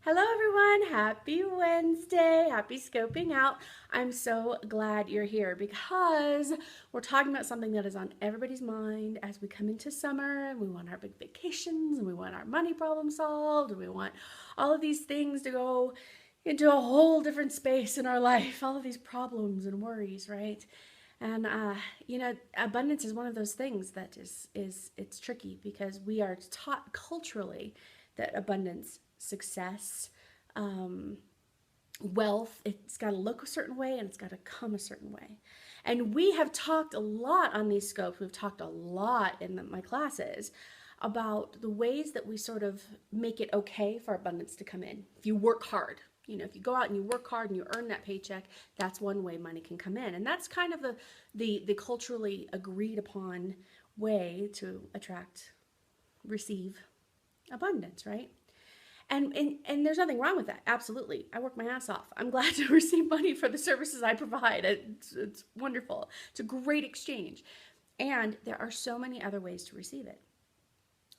Hello everyone, happy Wednesday, happy scoping out. I'm so glad you're here because we're talking about something that is on everybody's mind as we come into summer and we want our big vacations and we want our money problem solved and we want all of these things to go into a whole different space in our life, all of these problems and worries, right? And abundance is one of those things that is it's tricky because we are taught culturally that abundance, success, um, wealth, it's got to look a certain way and it's got to come a certain way. And we have talked a lot on these scopes. We've talked a lot in my classes about the ways that we sort of make it okay for abundance to come in. If you work hard, if you go out and you work hard and you earn that paycheck, that's one way money can come in. And that's kind of the culturally agreed upon way to attract, receive abundance, right? And there's nothing wrong with that. Absolutely. I work my ass off. I'm glad to receive money for the services I provide. It's wonderful. It's a great exchange. And there are so many other ways to receive it.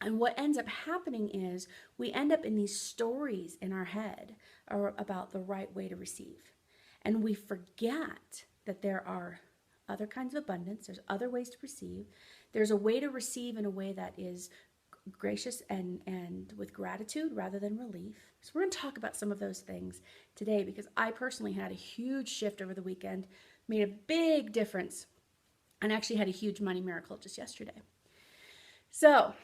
And what ends up happening is we end up in these stories in our head about the right way to receive. And we forget that there are other kinds of abundance. There's other ways to receive. There's a way to receive in a way that is gracious and with gratitude rather than relief. So we're going to talk about some of those things today because I personally had a huge shift over the weekend, made a big difference, and actually had a huge money miracle just yesterday. So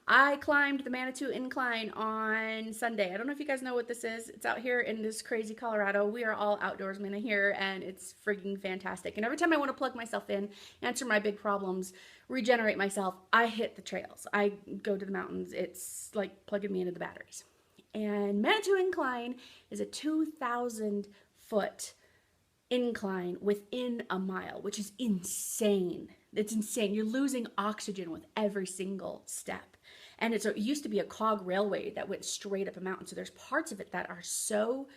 I climbed the Manitou Incline on Sunday. I don't know if you guys know what this is. It's out here in this crazy Colorado. We are all outdoorsmen here, and it's freaking fantastic. And every time I want to plug myself in, answer my big problems, regenerate myself, I hit the trails. I go to the mountains. It's like plugging me into the batteries. And Manitou Incline is a 2,000 foot incline within a mile, which is insane. It's insane. You're losing oxygen with every single step. And it used to be a cog railway that went straight up a mountain. So there's parts of it that are so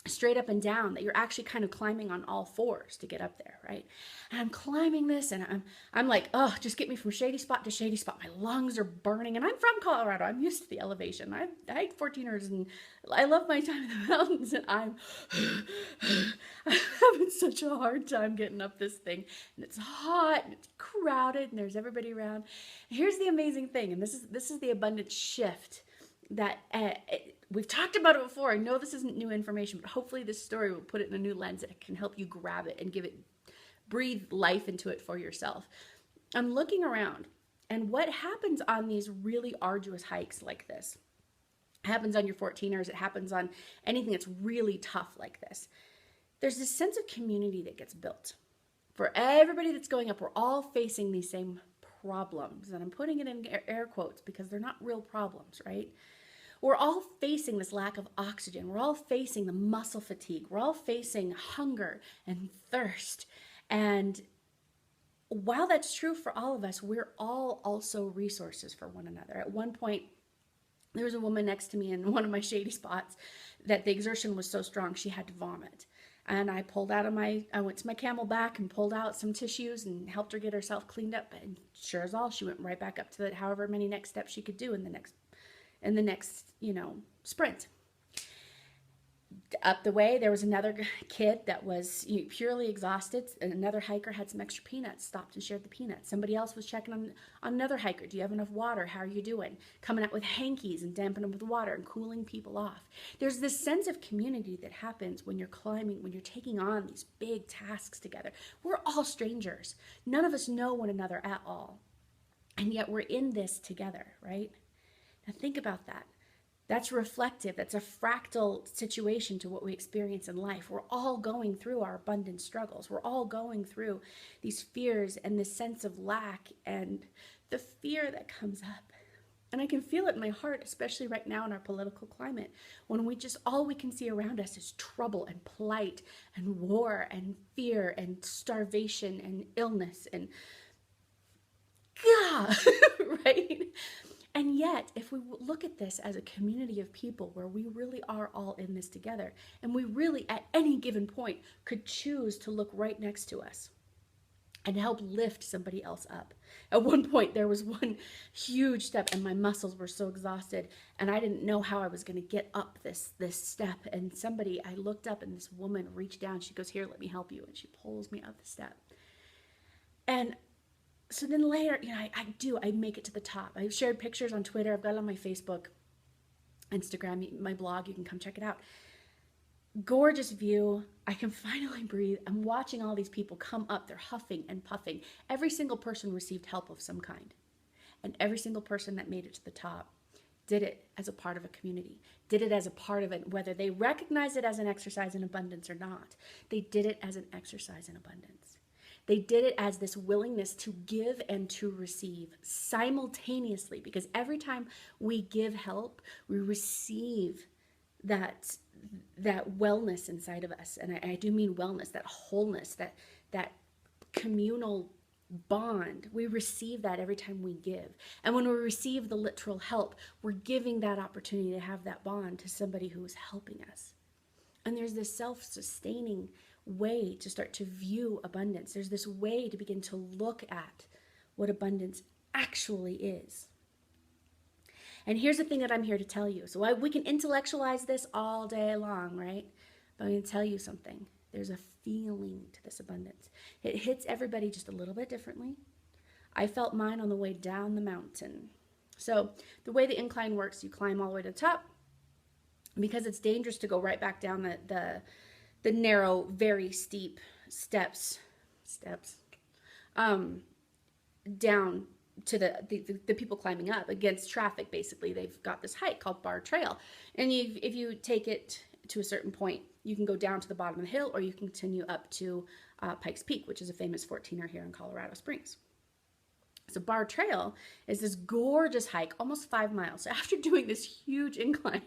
straight up and down that you're actually kind of climbing on all fours to get up there, right? And I'm climbing this and I'm like, oh, just get me from shady spot to shady spot. My lungs are burning. And I'm from Colorado. I'm used to the elevation. I hiked 14ers and I love my time in the mountains and I'm having such a hard time getting up this thing. And it's hot and it's crowded and there's everybody around. Here's the amazing thing, and this is the abundance shift that we've talked about it before. I know this isn't new information, but hopefully this story will put it in a new lens that can help you grab it and breathe life into it for yourself. I'm looking around, and what happens on these really arduous hikes like this, it happens on your 14ers, it happens on anything that's really tough like this. There's this sense of community that gets built. For everybody that's going up, we're all facing these same problems, and I'm putting it in air quotes because they're not real problems, right? We're all facing this lack of oxygen. We're all facing the muscle fatigue. We're all facing hunger and thirst. And while that's true for all of us, we're all also resources for one another. At one point, there was a woman next to me in one of my shady spots that the exertion was so strong she had to vomit. And I went to my Camelback and pulled out some tissues and helped her get herself cleaned up. And sure as all, she went right back up to the however many next steps she could do in the next sprint. Up the way, there was another kid that was purely exhausted, and another hiker had some extra peanuts, stopped and shared the peanuts. Somebody else was checking on another hiker. Do you have enough water? How are you doing? Coming out with hankies and damping them with water and cooling people off. There's this sense of community that happens when you're climbing, when you're taking on these big tasks together. We're all strangers. None of us know one another at all. And yet we're in this together, right? Now think about that. That's reflective. That's a fractal situation to what we experience in life. We're all going through our abundant struggles. We're all going through these fears and this sense of lack and the fear that comes up. And I can feel it in my heart, especially right now in our political climate, when all we can see around us is trouble and plight and war and fear and starvation and illness and God, right? And yet, if we look at this as a community of people where we really are all in this together, and we really, at any given point, could choose to look right next to us, and help lift somebody else up. At one point, there was one huge step, and my muscles were so exhausted, and I didn't know how I was going to get up this step. And I looked up, and this woman reached down. She goes, "Here, let me help you," and she pulls me up the step. And so then later, I make it to the top. I've shared pictures on Twitter. I've got it on my Facebook, Instagram, my blog. You can come check it out. Gorgeous view. I can finally breathe. I'm watching all these people come up. They're huffing and puffing. Every single person received help of some kind. And every single person that made it to the top did it as a part of a community, did it as a part of it, whether they recognize it as an exercise in abundance or not. They did it as an exercise in abundance. They did it as this willingness to give and to receive simultaneously, because every time we give help, we receive that wellness inside of us. And I do mean wellness, that wholeness, that communal bond. We receive that every time we give. And when we receive the literal help, we're giving that opportunity to have that bond to somebody who is helping us. And there's this self-sustaining way to start to view abundance. There's this way to begin to look at what abundance actually is. And here's the thing that I'm here to tell you. So we can intellectualize this all day long, right? But I'm going to tell you something. There's a feeling to this abundance. It hits everybody just a little bit differently. I felt mine on the way down the mountain. So the way the incline works, you climb all the way to the top, because it's dangerous to go right back down the narrow, very steep steps down to the people climbing up against traffic. Basically, they've got this hike called Bar Trail, and if you take it to a certain point, you can go down to the bottom of the hill, or you can continue up to Pikes Peak, which is a famous 14er here in Colorado Springs. So Bar Trail is this gorgeous hike, almost 5 miles. So after doing this huge incline,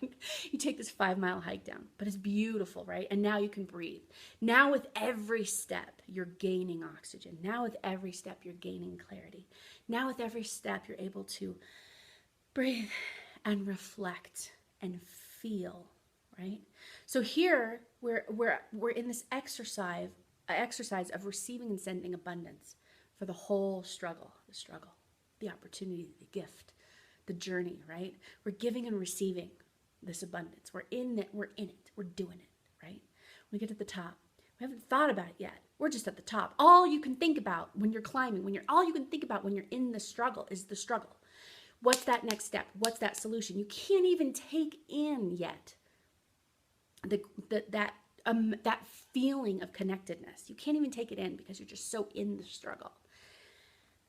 you take this 5-mile hike down, but it's beautiful, right? And now you can breathe. Now with every step, you're gaining oxygen. Now with every step, you're gaining clarity. Now with every step, you're able to breathe and reflect and feel, right? So here, we're in this exercise of receiving and sending abundance for the whole struggle, the opportunity, the gift, the journey, right? We're giving and receiving this abundance. We're in it, we're doing it, right? We get to the top. We haven't thought about it yet. We're just at the top. All you can think about when you're climbing, all you can think about when you're in the struggle is the struggle. What's that next step? What's that solution? You can't even take in yet that feeling of connectedness. You can't even take it in because you're just so in the struggle.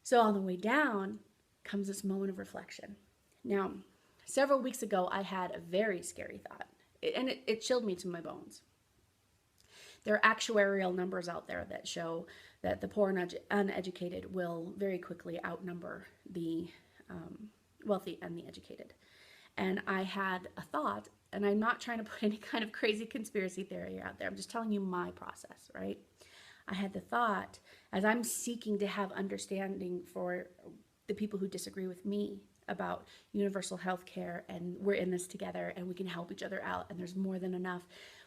So on the way down comes this moment of reflection. Now, several weeks ago, I had a very scary thought, and it chilled me to my bones. There are actuarial numbers out there that show that the poor and uneducated will very quickly outnumber the wealthy and the educated. And I had a thought, and I'm not trying to put any kind of crazy conspiracy theory out there. I'm just telling you my process, right? I had the thought, as I'm seeking to have understanding for the people who disagree with me about universal health care, and we're in this together and we can help each other out, and there's more than enough.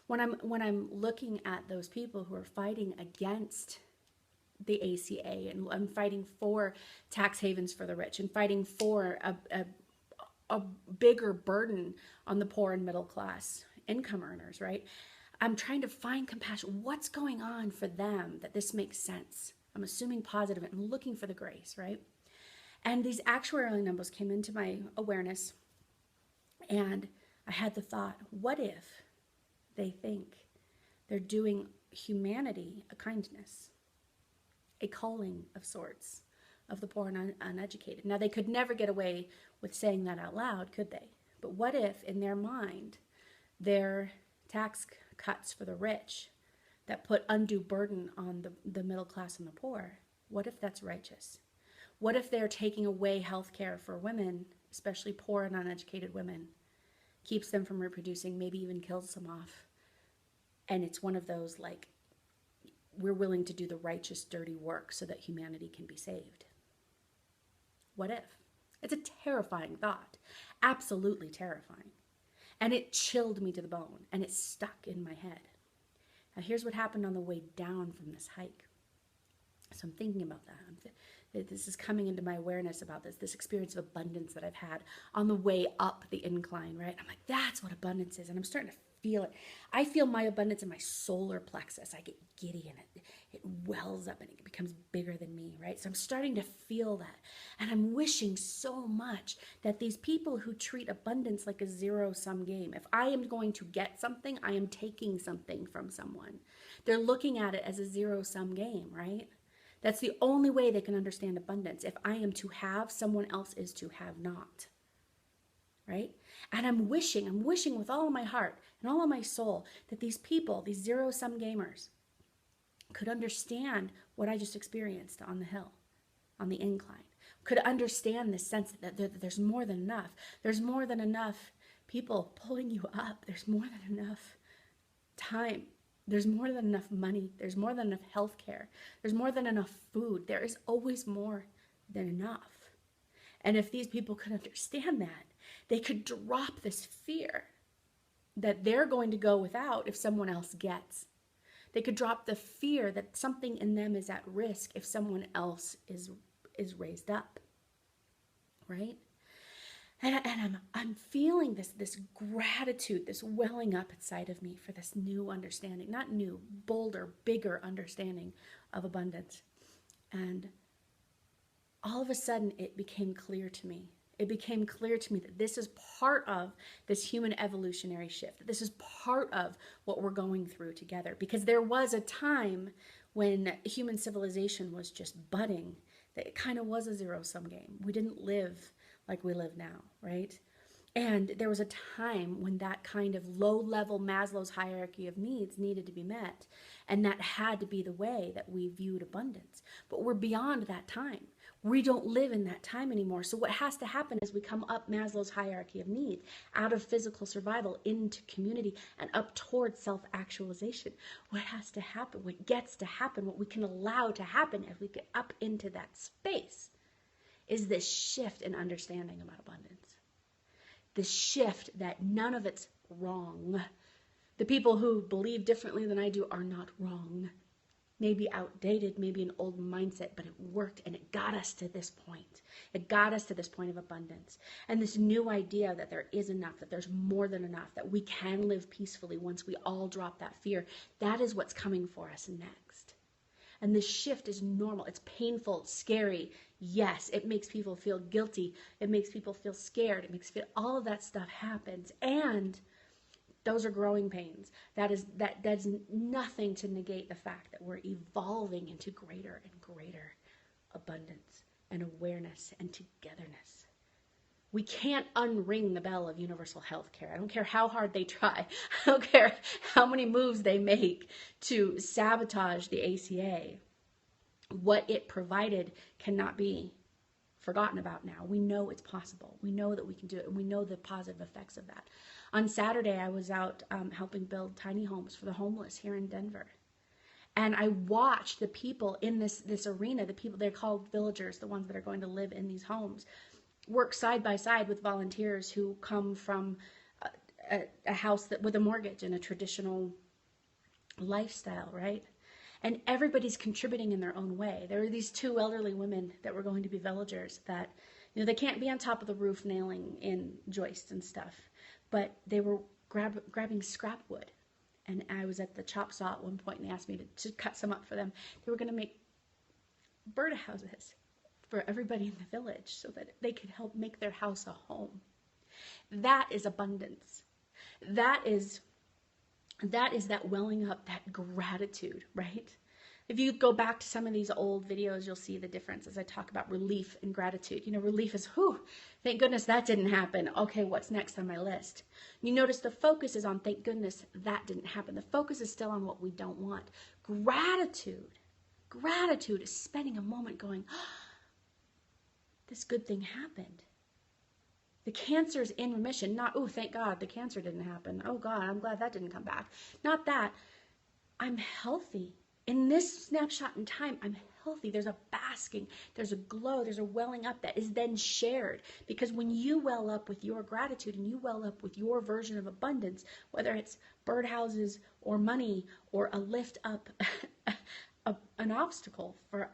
When I'm looking at those people who are fighting against the ACA, and I'm fighting for tax havens for the rich, and fighting for a bigger burden on the poor and middle class income earners, right? I'm trying to find compassion. What's going on for them that this makes sense? I'm assuming positive and looking for the grace, right? And these actuarial numbers came into my awareness, and I had the thought, what if they think they're doing humanity a kindness, a calling of sorts of the poor and uneducated? Now, they could never get away with saying that out loud, could they? But what if in their mind, their tax cuts for the rich that put undue burden on the middle class and the poor, what if that's righteous? What if they're taking away health care for women, especially poor and uneducated women, keeps them from reproducing, maybe even kills them off? And it's one of those, like, we're willing to do the righteous, dirty work so that humanity can be saved. What if? It's a terrifying thought, absolutely terrifying. And it chilled me to the bone, and it stuck in my head. Now, here's what happened on the way down from this hike. So I'm thinking about that. This is coming into my awareness about this experience of abundance that I've had on the way up the incline, right? I'm like, that's what abundance is. And I'm starting to feel it. I feel my abundance in my solar plexus. I get giddy and it wells up and it becomes bigger than me, right? So I'm starting to feel that. And I'm wishing so much that these people who treat abundance like a zero-sum game, if I am going to get something, I am taking something from someone. They're looking at it as a zero-sum game, right? That's the only way they can understand abundance. If I am to have, someone else is to have not. Right? And I'm wishing with all of my heart and all of my soul that these people, these zero-sum gamers, could understand what I just experienced on the hill, on the incline. Could understand the sense that there's more than enough. There's more than enough people pulling you up. There's more than enough time. There's more than enough money. There's more than enough health care. There's more than enough food. There is always more than enough. And if these people could understand that, they could drop this fear that they're going to go without if someone else gets. They could drop the fear that something in them is at risk if someone else is raised up. Right? And I'm feeling this gratitude, this welling up inside of me for this new understanding, not new, bolder, bigger understanding of abundance. And all of a sudden it became clear to me. It became clear to me that this is part of this human evolutionary shift. That this is part of what we're going through together. Because there was a time when human civilization was just budding, that it kind of was a zero-sum game. We didn't live like we live now, right? And there was a time when that kind of low-level Maslow's hierarchy of needs needed to be met. And that had to be the way that we viewed abundance. But we're beyond that time. We don't live in that time anymore. So what has to happen is we come up Maslow's hierarchy of needs, out of physical survival into community and up towards self-actualization. What has to happen, what gets to happen, what we can allow to happen as we get up into that space is this shift in understanding about abundance. This shift that none of it's wrong. The people who believe differently than I do are not wrong. Maybe outdated, maybe an old mindset, but it worked and it got us to this point. It got us to this point of abundance. And this new idea that there is enough, that there's more than enough, that we can live peacefully once we all drop that fear, that is what's coming for us next. And this shift is normal. It's painful, scary. Yes, it makes people feel guilty. It makes people feel scared. It makes all of that stuff happens. And those are growing pains. That does nothing to negate the fact that we're evolving into greater and greater abundance and awareness and togetherness. We can't unring the bell of universal health care. I don't care how hard they try. I don't care how many moves they make to sabotage the ACA. What it provided cannot be forgotten about now. We know it's possible. We know that we can do it, and we know the positive effects of that. On Saturday, I was out helping build tiny homes for the homeless here in Denver. And I watched the people in this arena, the people, they're called villagers, the ones that are going to live in these homes, work side by side with volunteers who come from a house with a mortgage and a traditional lifestyle, right? And everybody's contributing in their own way. There were these two elderly women that were going to be villagers that, they can't be on top of the roof nailing in joists and stuff, but they were grabbing scrap wood. And I was at the chop saw at one point and they asked me to cut some up for them. They were going to make birdhouses for everybody in the village so that they could help make their house a home. That is abundance. That is that welling up, that gratitude, right? If you go back to some of these old videos, you'll see the difference as I talk about relief and gratitude. Relief is, whew, thank goodness that didn't happen. Okay, what's next on my list? You notice the focus is on, thank goodness that didn't happen. The focus is still on what we don't want. Gratitude is spending a moment going, this good thing happened. The cancer's in remission, not, oh, thank God the cancer didn't happen. Oh God, I'm glad that didn't come back. Not that. I'm healthy. In this snapshot in time, I'm healthy. There's a basking, there's a glow, there's a welling up that is then shared. Because when you well up with your gratitude and you well up with your version of abundance, whether it's birdhouses or money or a lift up an obstacle for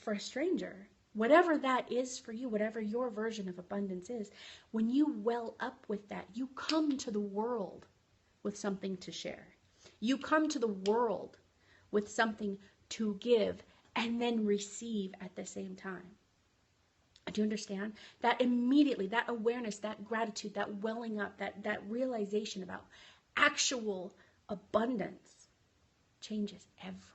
a stranger. Whatever that is for you, whatever your version of abundance is, when you well up with that, you come to the world with something to share. You come to the world with something to give and then receive at the same time. Do you understand? That immediately, that awareness, that gratitude, that welling up, that realization about actual abundance changes everything.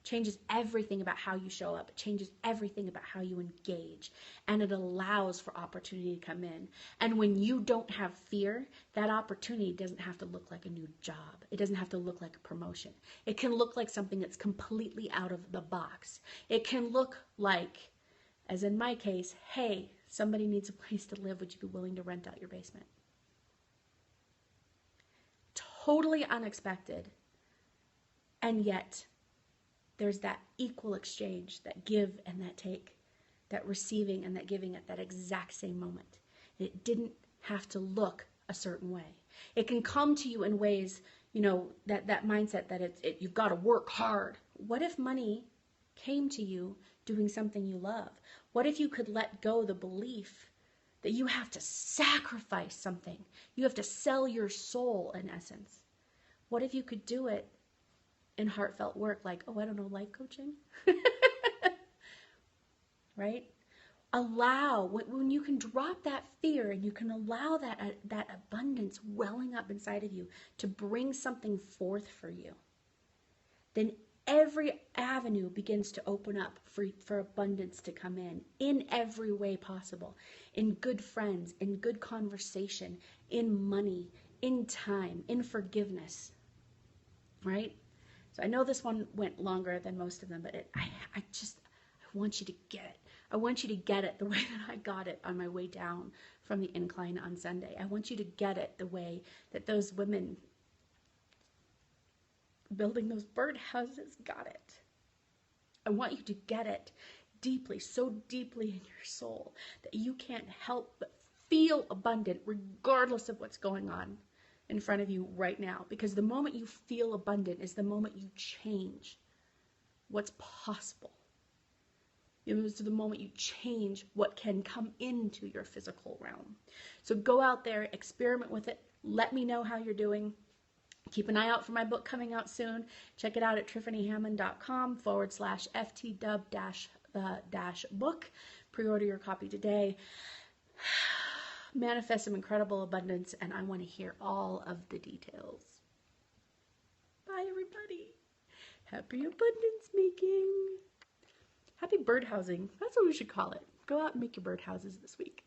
Changes everything about how you show up. It changes everything about how you engage. And it allows for opportunity to come in. And when you don't have fear, that opportunity doesn't have to look like a new job. It doesn't have to look like a promotion. It can look like something that's completely out of the box. It can look like, as in my case, hey, somebody needs a place to live. Would you be willing to rent out your basement? Totally unexpected. And yet, there's that equal exchange, that give and that take, that receiving and that giving at that exact same moment. It didn't have to look a certain way. It can come to you in ways, that mindset that you've got to work hard. What if money came to you doing something you love? What if you could let go the belief that you have to sacrifice something? You have to sell your soul, in essence. What if you could do it in heartfelt work, like, life coaching? Right? Allow, when you can drop that fear and you can allow that abundance welling up inside of you to bring something forth for you, then every avenue begins to open up for abundance to come in every way possible. In good friends, in good conversation, in money, in time, in forgiveness, right? So I know this one went longer than most of them, but I want you to get it. I want you to get it the way that I got it on my way down from the incline on Sunday. I want you to get it the way that those women building those birdhouses got it. I want you to get it deeply, so deeply in your soul that you can't help but feel abundant regardless of what's going on in front of you right now. Because the moment you feel abundant is the moment you change what's possible. It was the moment you change what can come into your physical realm. So go out there, experiment with it. Let me know how you're doing. Keep an eye out for my book coming out soon. Check it out at tiffanyhammond.com/ftdub-book. Pre-order your copy today. Manifest some incredible abundance, and I want to hear all of the details. Bye, everybody. Happy abundance making. Happy birdhousing. That's what we should call it. Go out and make your birdhouses this week.